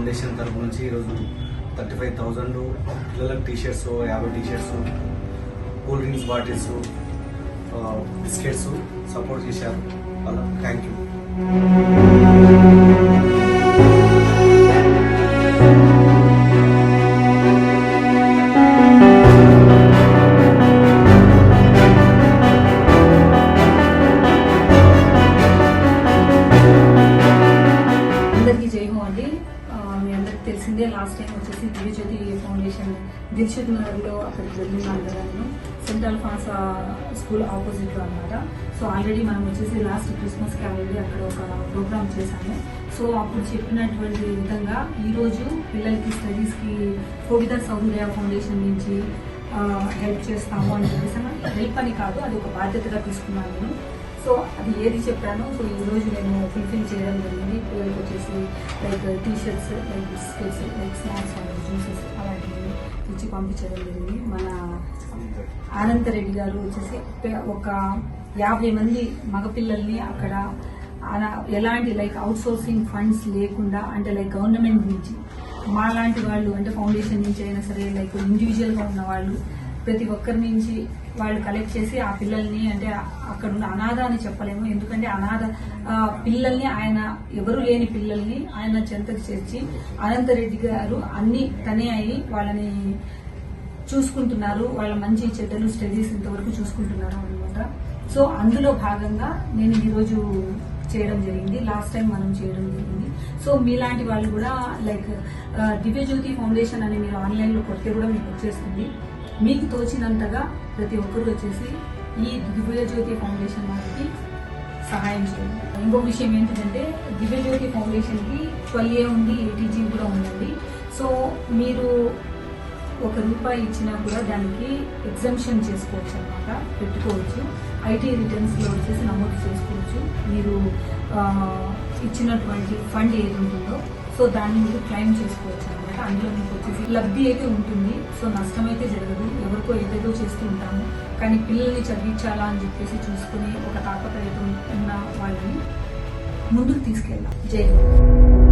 Foundation తరపు నుంచి ఈరోజు 35,000 పిల్లలకు t-shirts, 50 t-shirts, cool drinks bottles, biscuits support చేశారు. వాళ్ళ థ్యాంక్ యూ. మీ అందరికి తెలిసిందే, లాస్ట్ టైం వచ్చేసి దివ్యజ్యోతి ఫౌండేషన్ దిల్షుక్ నగర్లో అక్కడికి వెళ్ళినాను కదా నేను, సెంట్ అల్ఫాన్సా స్కూల్ ఆపోజిట్లో అనమాట. సో ఆల్రెడీ మనం వచ్చేసి లాస్ట్ క్రిస్మస్కి వెళ్ళి అక్కడ ఒక ప్రోగ్రామ్ చేశాము. సో అప్పుడు చెప్పినటువంటి విధంగా ఈరోజు పిల్లలకి స్టడీస్కి కోవిద సౌందర్య ఫౌండేషన్ నుంచి హెల్ప్ చేస్తాము అని చెప్పేసి, హెల్ప్ అని కాదు, అది ఒక బాధ్యతగా తీసుకున్నాను నేను. సో అది ఏది చెప్పానో సో ఈరోజు నేను ఫుల్ఫిల్ చేయడం జరిగింది. పిల్లలకి వచ్చేసి like t-shirts, like biscuits, like snacks and juices అలాంటివి ఇచ్చి పంపించడం జరిగింది. మన అనంతరెడ్డి గారు వచ్చేసి ఒక 50 మంది మగపిల్లల్ని అక్కడ ఎలాంటి లైక్ అవుట్ సోర్సింగ్ ఫండ్స్ లేకుండా, అంటే లైక్ గవర్నమెంట్ నుంచి మా లాంటి వాళ్ళు, అంటే ఫౌండేషన్ నుంచి అయినా సరే, లైక్ ఇండివిజువల్గా ఉన్న వాళ్ళు ప్రతి ఒక్కరి నుంచి వాళ్ళు కలెక్ట్ చేసి ఆ పిల్లల్ని, అంటే అక్కడ ఉన్న అనాథ అని చెప్పలేము, ఎందుకంటే అనాథ పిల్లల్ని, ఆయన ఎవరు లేని పిల్లల్ని ఆయన చెంతకు చేర్చి అనంతరెడ్డి గారు అన్ని తనే అయి వాళ్ళని చూసుకుంటున్నారు. వాళ్ళ మంచి చెడ్డలు స్టడీస్ ఇంతవరకు చూసుకుంటున్నారు అనమాట. సో అందులో భాగంగా నేను ఈరోజు చేయడం జరిగింది. లాస్ట్ టైం మనం చేయడం జరిగింది. సో మీలాంటి వాళ్ళు కూడా లైక్ దివ్యజ్యోతి ఫౌండేషన్ అని మీరు ఆన్లైన్లో కొడితే కూడా మీకు వచ్చేస్తుంది. మీకు తోచినంతగా ప్రతి ఒక్కరు వచ్చేసి ఈ దివ్యజ్యోతి ఫౌండేషన్ వారికి సహాయం చేయండి. ఇంకొక విషయం ఏంటంటే దివ్యజ్యోతి ఫౌండేషన్కి 12A ఉంది, 80G కూడా ఉందండి. సో మీరు ₹1 ఇచ్చినా కూడా దానికి ఎగ్జంప్షన్ చేసుకోవచ్చు అనమాట, పెట్టుకోవచ్చు. ఐటీ రిటర్న్స్లో వచ్చేసి నమోదు చేసుకోవచ్చు. మీరు ఇచ్చినటువంటి ఫండ్ ఏది ఉంటుందో సో దాన్ని మీరు క్లెయిమ్ చేసుకోవచ్చు అనమాట. అందులో మీకు వచ్చేసి లబ్ధి అయితే ఉంటుంది. సో నష్టం అయితే జరగదు. ఎవరికో ఏదేదో చేస్తూ ఉంటాము, కానీ పిల్లల్ని చదివించాలా అని చెప్పేసి చూసుకుని ఒక తాపత్రయం ఉన్న వాళ్ళని ముందుకు తీసుకెళ్ళాం. జై హింద్.